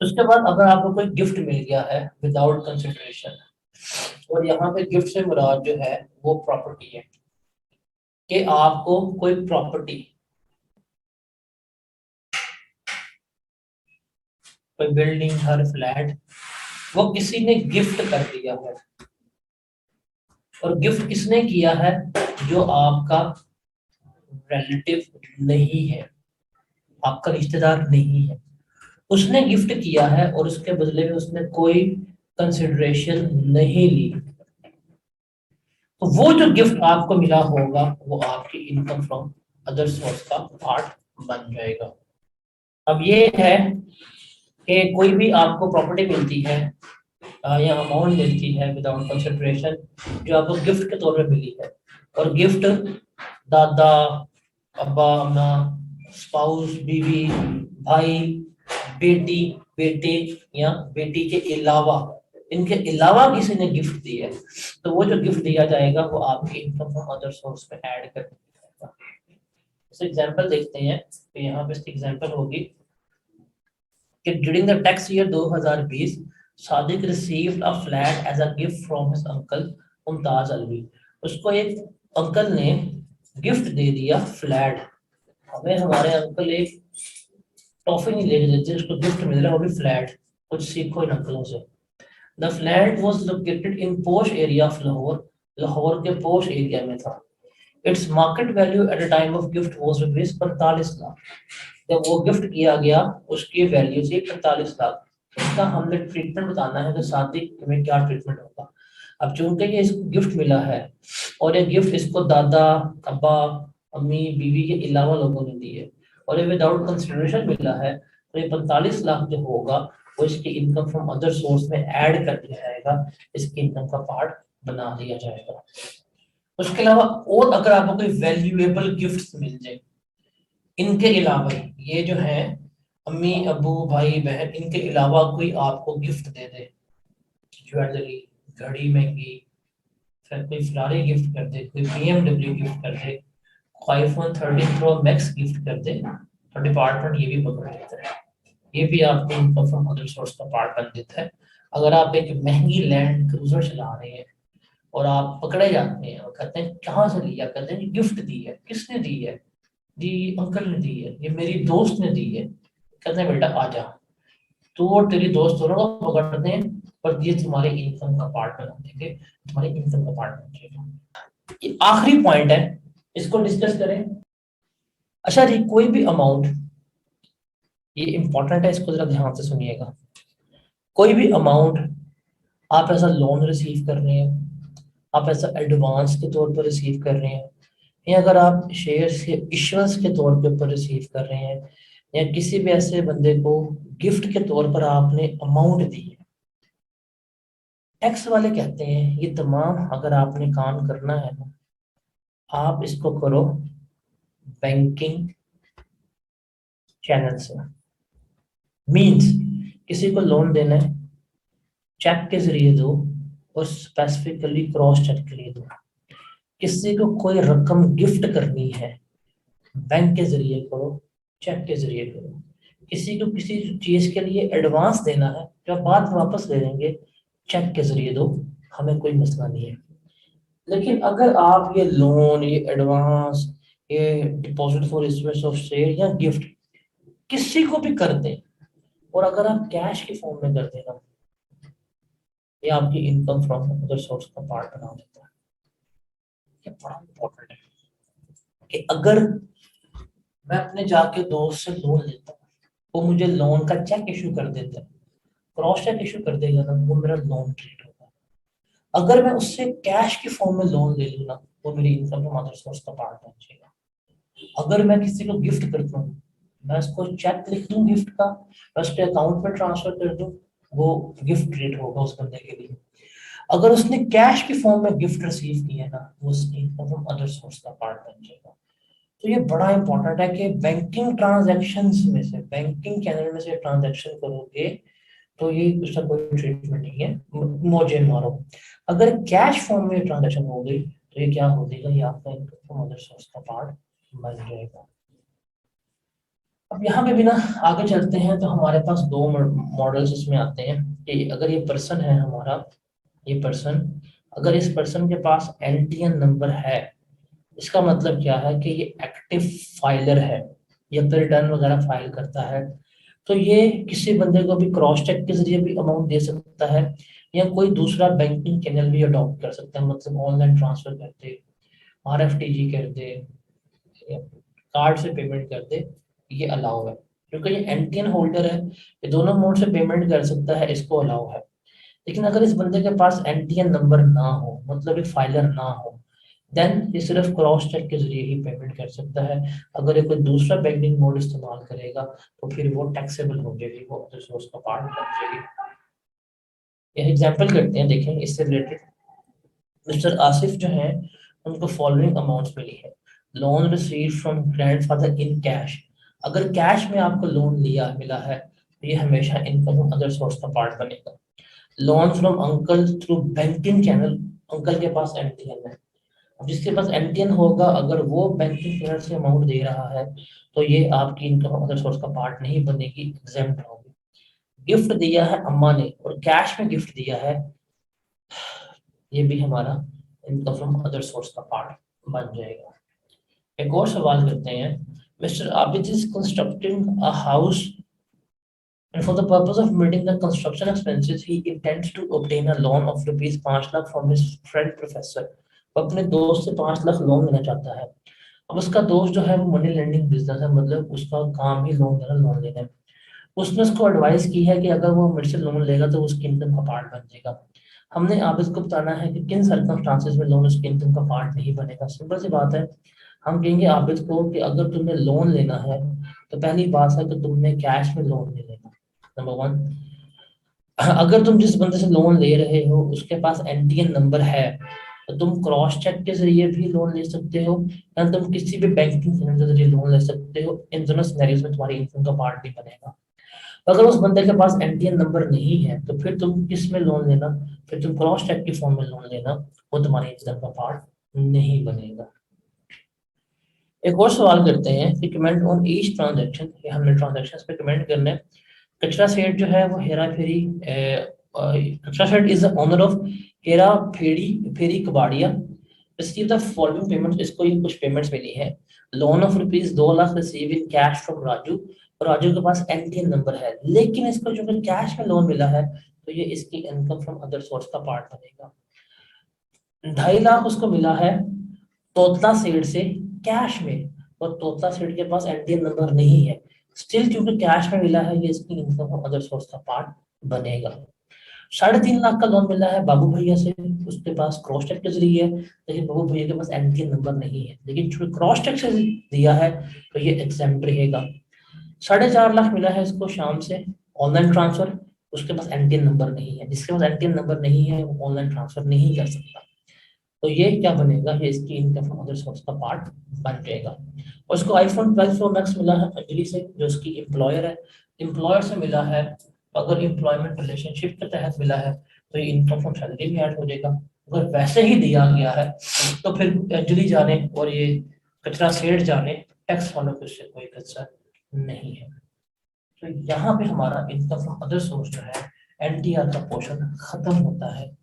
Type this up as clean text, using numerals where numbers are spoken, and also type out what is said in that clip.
उसके बाद अगर आपको कोई गिफ्ट मिल गया है विदाउट कंसिडरेशन, और यहाँ पे गिफ्ट से मुराद जो है वो प्रॉपर्टी है, कि आपको कोई प्रॉपर्टी, कोई बिल्डिंग, घर, फ्लैट, वो किसी ने गिफ्ट कर दिया है। और गिफ्ट किसने किया है? जो आपका रिलेटिव नहीं है, आपका रिश्तेदार नहीं है, उसने गिफ्ट किया है और उसके बदले में उसने कोई कंसिडरेशन नहीं ली। तो वो जो गिफ्ट आपको मिला होगा वो आपकी इनकम फ्रॉम अदर सोर्स का पार्ट बन जाएगा। अब ये है कि कोई भी आपको प्रॉपर्टी मिलती है या अमाउंट मिलती है विदाउट कंसिडरेशन, जो आपको गिफ्ट के तौर पे मिली है, और गिफ्ट दादा, अब्बा, अम्मा, स्पाउस, बीवी, भाई, बेटी, बेटे या बेटी के अलावा, इनके अलावा किसी ने गिफ्ट दी है, तो वो जो गिफ्ट दिया जाएगा वो आपकी इनकम फ्रॉम अदर सोर्स में ऐड कर दिया जाएगा। इस एग्जांपल देखते हैं, तो यहाँ पे इसकी एग्जांपल होगी कि during the tax year 2020 Sadiq received a flat as a gift from his uncle Mumtaz Alvi. उसको एक अंकल ने गिफ्ट दे दिया फ्लैट। हमें हमारे अंकल एक टॉफी नहीं लेके देते, उसको गिफ्ट मिल रहा है वो भी फ्लैट। कुछ सीखो इन अंकलों से। The flat was located in पोश एरिया ऑफ लाहौर, लाहौर के पोश एरिया में था। Its market value at the time of gift was rupees 45 lakh. जब वो गिफ्ट किया गया उसकी वैल्यू थी 45 लाख। इसका हमने ट्रीटमेंट बताना है कि शादी में क्या ट्रीटमेंट होगा। अब चूंकि ये इसको गिफ्ट मिला है और ये गिफ्ट इसको दादा, अब्बा, अम्मी, बीवी के अलावा लोगों ने दी है, और ये विदाउट कंसिडरेशन मिला है, तो ये 45 लाख जो होगा वो इसकी इनकम फ्रॉम अदर सोर्स में ऐड कर दिया जाएगा, इसकी इनकम का पार्ट बना दिया जाएगा। उसके अलावा और अगर आपको कोई वैल्यूएबल गिफ्ट्स मिल जाए इनके अलावा, ये जो है अम्मी, अबू, भाई, बहन, इनके अलावा कोई आपको गिफ्ट दे दे, ज्वेलरी, घड़ी महंगी, फिर कोई फरारी गिफ्ट कर दे, कोई BMW गिफ्ट कर दे, आईफोन 13 प्रो मैक्स गिफ्ट कर दे, तो डिपार्टमेंट ये भी पकड़ लेता है। ये भी आपको इनकम फ्रॉम अदर सोर्स का पार्ट बन देता है। अगर आप एक महंगी लैंड क्रूजर चला रहे हैं और आप पकड़े जाते हैं और कहते हैं कहाँ से लिया, कहते हैं गिफ्ट दी है। किसने दी है? जी अंकल ने दी है, ये मेरी दोस्त ने दी है। कहते हैं बेटा आ जा, तू और तेरी दोस्त दोनों को पकड़ते हैं, पर ये तुम्हारे इनकम का पार्ट बना देंगे, तुम्हारे इनकम का पार्ट बन जाएगा। ये आखिरी पॉइंट है, इसको डिस्कस करें। अच्छा जी, कोई भी अमाउंट, ये इंपॉर्टेंट है, इसको जरा ध्यान से सुनिएगा। कोई भी अमाउंट आप ऐसा लोन रिसीव कर रहे हैं, आप ऐसा एडवांस के तौर पर रिसीव कर रहे हैं, या अगर आप शेयर्स के इश्यूएंस के तौर के ऊपर रिसीव कर रहे हैं, या किसी भी ऐसे बंदे को गिफ्ट के तौर पर आपने अमाउंट दी है, टैक्स वाले कहते हैं ये तमाम अगर आपने काम करना है ना, आप इसको करो बैंकिंग चैनल से। मींस किसी को लोन देना है, चेक के जरिए दो, और स्पेसिफिकली क्रॉस चेक के लिए दो। किसी को कोई रकम गिफ्ट करनी है, बैंक के जरिए करो, चेक के जरिए करो। किसी को किसी चीज के लिए एडवांस देना है जो आप बाद में वापस ले लेंगे, चेक के जरिए दो, हमें कोई मसला नहीं है। लेकिन अगर आप ये लोन, ये एडवांस, ये deposit for investment of share या गिफ्ट किसी को भी कर दें, और अगर आप कैश के फॉर्म में कर देना, ये आपकी इनकम फ्रॉम अदर सोर्स का पार्ट बना देता है। ये बड़ा इंपॉर्टेंट है कि अगर मैं अपने जाके दोस्त से लोन लेता हूँ, वो मुझे लोन का चेक इशू कर देता है, क्रॉस चेक इशू कर देगा ना, वो मेरा लोन ट्रीट होगा। अगर मैं उससे कैश के फॉर्म में लोन ले लूँ ना, वो मेरी इनकम फ्रॉम अदर सोर्स का पार्ट बन जाएगा। अगर मैं किसी को गिफ्ट करता हूँ, मैं उसको चेक लिख दूं गिफ्ट का, मैं उसके अकाउंट में ट्रांसफर कर दूं, वो गिफ्ट ट्रीट होगा उस बंदे के लिए। अगर उसने कैश के फॉर्म में गिफ्ट रिसीव किया है ना, वो उसकी इनकम फ्रॉम अदर सोर्स का पार्ट बन जाएगा। तो ये बड़ा इंपॉर्टेंट है कि बैंकिंग ट्रांजैक्शंस में से, बैंकिंग चैनल में से ट्रांजैक्शन करोगे तो ये उसका कोई ट्रीटमेंट नहीं है, मोजे मारो। अगर कैश फॉर्म में ट्रांजैक्शन हो गई तो ये क्या हो जाएगा, ये आपका इनकम फ्रॉम अदर सोर्स का पार्ट बन जाएगा। अब यहाँ पे भी ना आगे चलते हैं तो हमारे पास दो मॉडल्स इसमें आते हैं कि अगर ये पर्सन है हमारा, ये पर्सन, अगर इस पर्सन के पास एनटीएन नंबर है, इसका मतलब क्या है कि ये एक्टिव फाइलर है, ये अपने रिटर्न वगैरह फाइल करता है। तो ये किसी बंदे को भी क्रॉस चेक के जरिए भी अमाउंट दे सकता है, या कोई दूसरा बैंकिंग चैनल भी अडॉप्ट कर सकता है, मतलब ऑनलाइन ट्रांसफर कर दे, आरएफटीजी कर दे, कार्ड से पेमेंट कर दे, ये अलाउ है। क्योंकि ये एनटीएन होल्डर है, ये दोनों मोड से पेमेंट कर सकता है, इसको अलाउ है। लेकिन अगर इस बंदे के पास एनटीएन नंबर ना हो, मतलब एक फाइलर ना हो, देन ये सिर्फ क्रॉस चेक के जरिए ही पेमेंट कर सकता है। अगर ये कोई दूसरा बैंकिंग मोड इस्तेमाल करेगा तो फिर वो टैक्सेबल हो जाएगी, वो अपने सोर्स का पार्ट बन जाएगी। ये एग्जांपल करते हैं, देखें इससे रिलेटेड। मिस्टर आसिफ जो है, उनको फॉलोइंग अमाउंट्स मिली है। Loan receive from grandfather in cash. अगर कैश में आपको लोन लिया मिला है तो ये हमेशा इनकम अदर सोर्स का पार्ट बनेगा। Loan from uncle through banking channel, uncle के पास एनटीएन है। अब जिसके पास एनटीएन होगा, अगर वो बैंकिंग चैनल से अमाउंट दे रहा है तो ये आपकी इनकम अदर सोर्स का पार्ट नहीं बनेगी, एग्जेम्प्ट होगी। गिफ्ट दिया है अम्मा ने और कैश में गिफ्ट दिया है, ये भी हमारा इनकम फ्रॉम अदर सोर्स का पार्ट बन जाएगा। एक और सवाल करते हैं। Mister Abid is constructing a house and for the purpose of meeting the construction expenses he intends to obtain a loan of rupees 5 lakh from his friend professor। वो अपने दोस्त से 5 लाख लोन लेना चाहता है। अब उसका दोस्त जो है वो मनी लेंडिंग बिजनेस है, मतलब उसका काम ही लोन देना, लोन लेना है। उसने उसको एडवाइस की है कि अगर वो मेरे से लोन लेगा तो उसकी इनकम का पार्ट बन जाएगा। हमने आप इसको बताना है कि किन सर्कमस्टांसेस में लोन उसकी इनकम का पार्ट नहीं बनेगा। सिंपल सी बात है, हम कहेंगे आबिद को कि अगर तुम्हें लोन लेना है तो पहली बात है कि तुमने कैश में लोन नहीं लेना, नंबर वन। अगर तुम जिस बंदे से लोन ले रहे हो उसके पास एनटीएन नंबर है तो तुम क्रॉस चेक के जरिए भी लोन ले सकते हो, या तुम किसी भी बैंकिंग चैनल के जरिए लोन ले सकते हो। इन दोनों सिनेरियोज में तुम्हारी इनकम का पार्ट नहीं बनेगा। अगर उस बंदे के पास एनटीएन नंबर नहीं है तो फिर तुम किस में लोन लेना, फिर तुम क्रॉस चेक के फॉर्म में लोन लेना, वो तुम्हारी इनकम का पार्ट नहीं बनेगा। एक और सवाल करते हैं कि कमेंट ऑन ईच ट्रांजैक्शन, हमने ट्रांजैक्शंस पे कमेंट करना है। कचरा सेठ जो है वो Hera Pheri, Kachra Seth is the owner of Hera Pheri Pheri Kabadiya, receive the following payments. इसको ये कुछ पेमेंट्स मिली है। Loan of rupees 2 lakh receive in cash from Raju, और राजू के पास एनटीएन नंबर है, लेकिन इसको जो कैश में लोन मिला है तो ये इसकी इनकम फ्रॉम अदर सोर्स का पार्ट बनेगा। 2.5 लाख उसको मिला है तोतला सेठ से कैश में, और तोतला सेठ के पास एनटीएन नंबर नहीं है, स्टिल क्योंकि कैश में मिला है ये इसकी इनकम अदर सोर्स का पार्ट बनेगा। 3.5 लाख का लोन मिला है बाबू भैया से, उसके पास क्रॉस चेक के जरिए है, लेकिन बाबू भैया के पास एनटीएन नंबर नहीं है, लेकिन चूंकि क्रॉस चेक से दिया है तो ये एग्जाम्प्ट रहेगा। 4.5 लाख मिला है इसको शाम से ऑनलाइन ट्रांसफर, उसके पास एनटीएन नंबर नहीं है, जिसके पास एनटीएन नंबर नहीं है वो ऑनलाइन ट्रांसफर नहीं कर सकता। तो ये क्या बनेगा, ये इसकी इनकम फ्रॉम अदर सोर्स का पार्ट बन जाएगा। और इसको आईफोन 12 प्रो मैक्स मिला है अंजलि से, जो इसकी एम्प्लॉयर है। एम्प्लॉयर से मिला है, अगर एम्प्लॉयमेंट रिलेशनशिप के तहत मिला है तो ये इनकम फ्रॉम सैलरी में ऐड हो जाएगा। अगर वैसे ही दिया गया है तो फिर अंजलि जाने और ये कचरा सेठ जाने, टैक्स वालों को इससे कोई कंसर्न नहीं है। तो यहाँ पे हमारा इनकम फ्रॉम अदर सोर्स जो है एनटीआर का पोर्शन खत्म होता है।